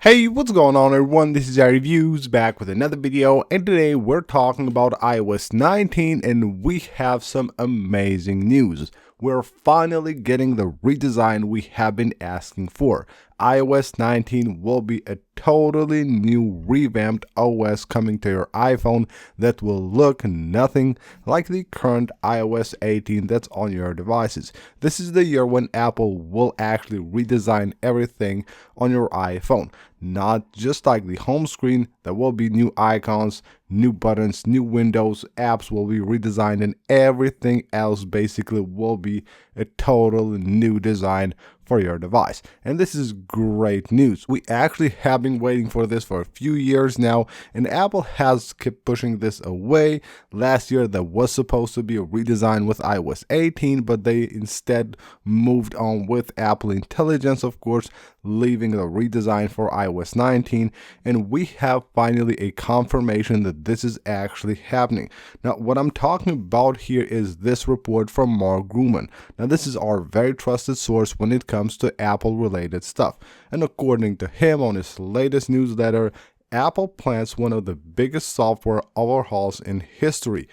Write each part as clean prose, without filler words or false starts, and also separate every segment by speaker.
Speaker 1: Hey, what's going on everyone? This is iReviews back with another video, and today we're talking about iOS 19 and we have some amazing news. We're finally getting the redesign we have been asking for. iOS 19 will be a totally new revamped OS coming to your iPhone that will look nothing like the current iOS 18 that's on your devices. This is the year when Apple will actually redesign everything on your iPhone. Not just like the home screen, there will be new icons, new buttons, new windows, apps will be redesigned, and everything else basically will be a total new design for your device. And this is great news. We actually have been waiting for this for a few years now, and Apple has kept pushing this away. Last year there was supposed to be a redesign with iOS 18, but they instead moved on with Apple Intelligence, of course, leaving the redesign for iOS 19, and we have finally a confirmation that this is actually happening. Now, what I'm talking about here is this report from Mark Gurman. Now, this is our very trusted source when it comes to Apple related stuff, and according to him, on his latest newsletter, Apple plans one of the biggest software overhauls in history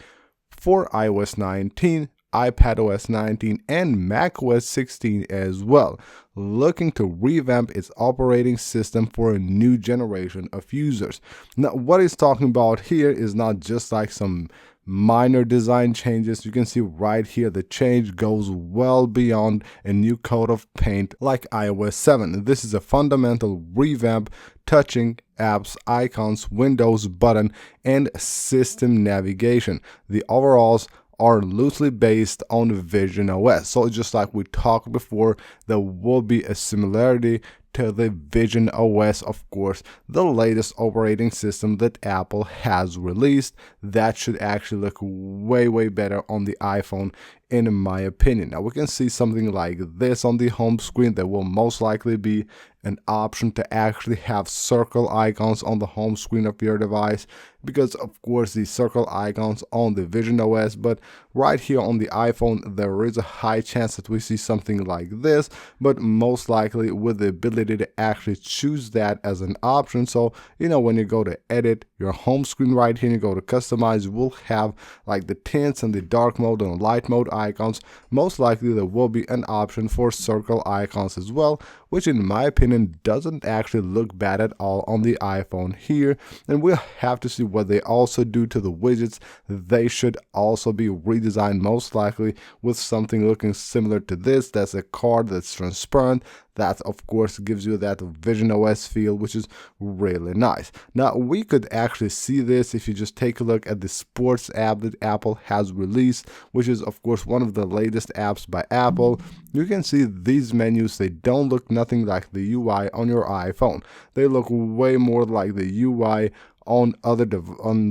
Speaker 1: for iOS 19, iPadOS 19, and macOS 16 as well, looking to revamp its operating system for a new generation of users. Now, what he's talking about here is not just like some minor design changes. You can see right here the change goes well beyond a new coat of paint like iOS 7. This is a fundamental revamp touching apps, icons, windows, button, and system navigation. The overalls are loosely based on Vision OS. So just like we talked before, there will be a similarity to the Vision OS, of course, the latest operating system that Apple has released. That should actually look way better on the iPhone, in my opinion. Now we can see something like this on the home screen. There will most likely be an option to actually have circle icons on the home screen of your device, because of course the circle icons on the Vision OS, but right here on the iPhone there is a high chance that we see something like this, but most likely with the ability to actually choose that as an option. So when you go to edit your home screen right here and you go to customize, you will have like the tints and the dark mode and light mode icons. Most likely there will be an option for circle icons as well, which in my opinion doesn't actually look bad at all on the iPhone here. And we'll have to see what they also do to the widgets. They should also be redesigned, most likely with something looking similar to this. That's a card that's transparent. That of course gives you that Vision OS feel, which is really nice. Now we could actually see this if you just take a look at the sports app that Apple has released, which is of course one of the latest apps by Apple. You can see these menus, they don't look nothing like the UI on your iPhone. They look way more like the UI on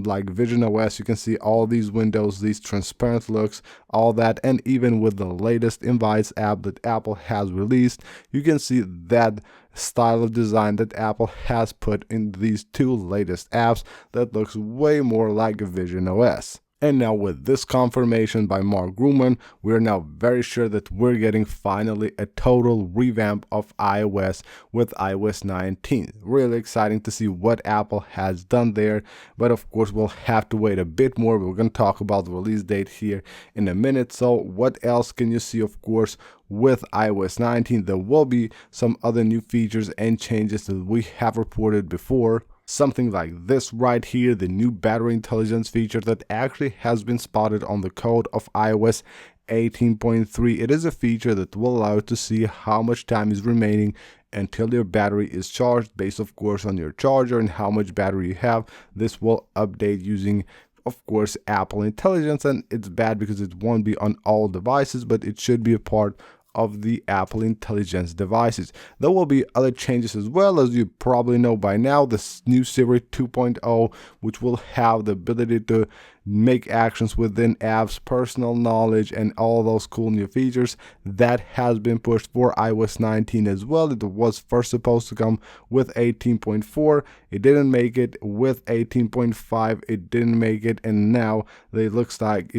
Speaker 1: like Vision OS. You can see all these windows, these transparent looks, all that, and even with the latest Invites app that Apple has released, you can see that style of design that Apple has put in these two latest apps that looks way more like a Vision OS. And now with this confirmation by Mark Gurman, we're now very sure that we're getting finally a total revamp of iOS with iOS 19. Really exciting to see what Apple has done there, but of course we'll have to wait a bit more. We're going to talk about the release date here in a minute. So what else can you see? Of course, with iOS 19, there will be some other new features and changes that we have reported before. Something like this right here, the new battery intelligence feature that actually has been spotted on the code of iOS 18.3. It is a feature that will allow you to see how much time is remaining until your battery is charged, based of course on your charger and how much battery you have. This will update using of course Apple Intelligence, and it's bad because it won't be on all devices, but it should be a part of the Apple Intelligence devices. There will be other changes as well, as you probably know by now. This new Siri 2.0, which will have the ability to make actions within apps, personal knowledge, and all those cool new features that has been pushed for iOS 19 as well. It was first supposed to come with 18.4. It didn't make it. With 18.5, it didn't make it, and now it looks like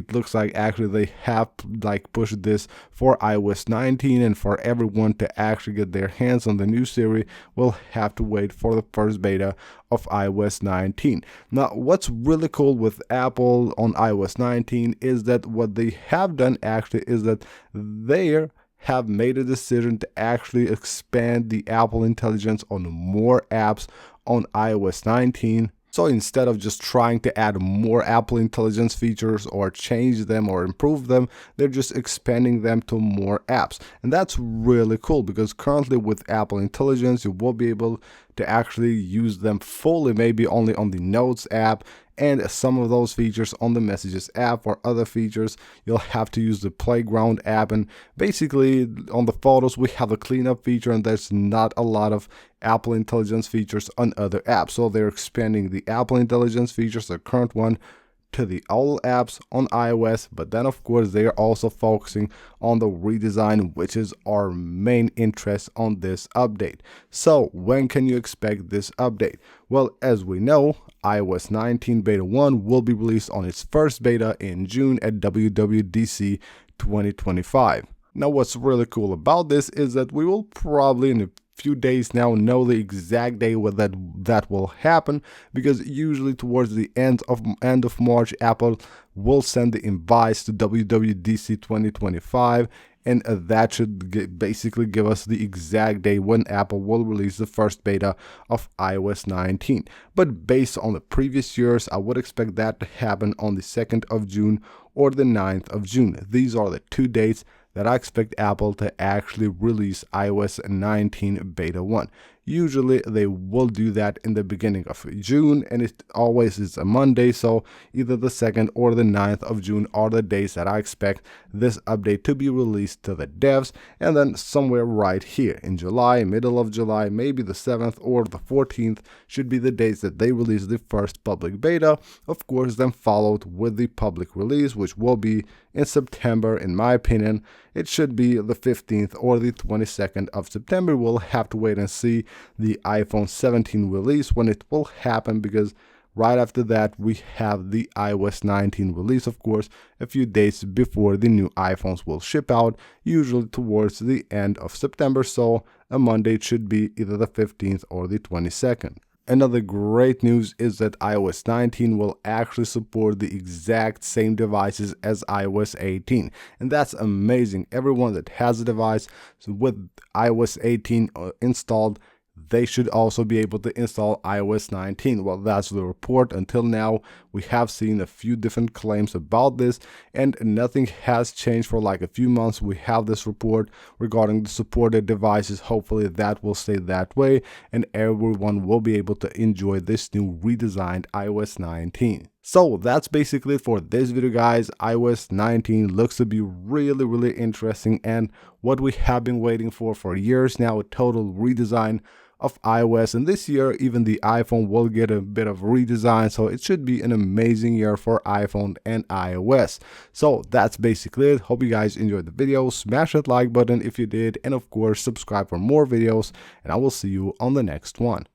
Speaker 1: actually they have like pushed this for iOS 19, and for everyone to actually get their hands on the new Siri will have to wait for the first beta of iOS 19. Now, what's really cool with Apple on iOS 19 is that what they have done actually is that they have made a decision to actually expand the Apple Intelligence on more apps on iOS 19. So instead of just trying to add more Apple Intelligence features or change them or improve them, they're just expanding them to more apps. And that's really cool because currently with Apple Intelligence, you will be able to actually use them fully, maybe only on the Notes app, and some of those features on the Messages app. For other features, you'll have to use the Playground app. And basically on the Photos, we have a cleanup feature, and there's not a lot of Apple Intelligence features on other apps. So they're expanding the Apple Intelligence features, the current one, to the all apps on iOS, but then of course they are also focusing on the redesign, which is our main interest on this update. So when can you expect this update? Well, as we know, iOS 19 beta 1 will be released on its first beta in June at WWDC 2025. Now, what's really cool about this is that we will probably in a few days now know the exact day when that will happen, because usually towards the end of March, Apple will send the invites to WWDC 2025, and that should basically give us the exact day when Apple will release the first beta of iOS 19. But based on the previous years, I would expect that to happen on the 2nd of June or the 9th of June. These are the two dates that I expect Apple to actually release iOS 19 beta 1. Usually they will do that in the beginning of June, and it always is a Monday, so either the 2nd or the 9th of June are the days that I expect this update to be released to the devs. And then somewhere right here in July, middle of July, maybe the 7th or the 14th should be the days that they release the first public beta, of course then followed with the public release, which will be in September. In my opinion, it should be the 15th or the 22nd of September. We'll have to wait and see the iPhone 17 release when it will happen, because right after that we have the iOS 19 release, of course, a few days before the new iPhones will ship out, usually towards the end of September. So a Monday should be either the 15th or the 22nd. Another great news is that iOS 19 will actually support the exact same devices as iOS 18, and that's amazing. Everyone that has a device with iOS 18 installed, they should also be able to install iOS 19. Well, that's the report. Until now, we have seen a few different claims about this, and nothing has changed for like a few months. We have this report regarding the supported devices. Hopefully that will stay that way, and everyone will be able to enjoy this new redesigned iOS 19. So that's basically it for this video, guys. iOS 19 looks to be really interesting, and what we have been waiting for years now, a total redesign of iOS. And this year even the iPhone will get a bit of redesign, so it should be an amazing year for iPhone and iOS. So that's basically it. Hope you guys enjoyed the video. Smash that like button if you did, and of course subscribe for more videos, and I will see you on the next one.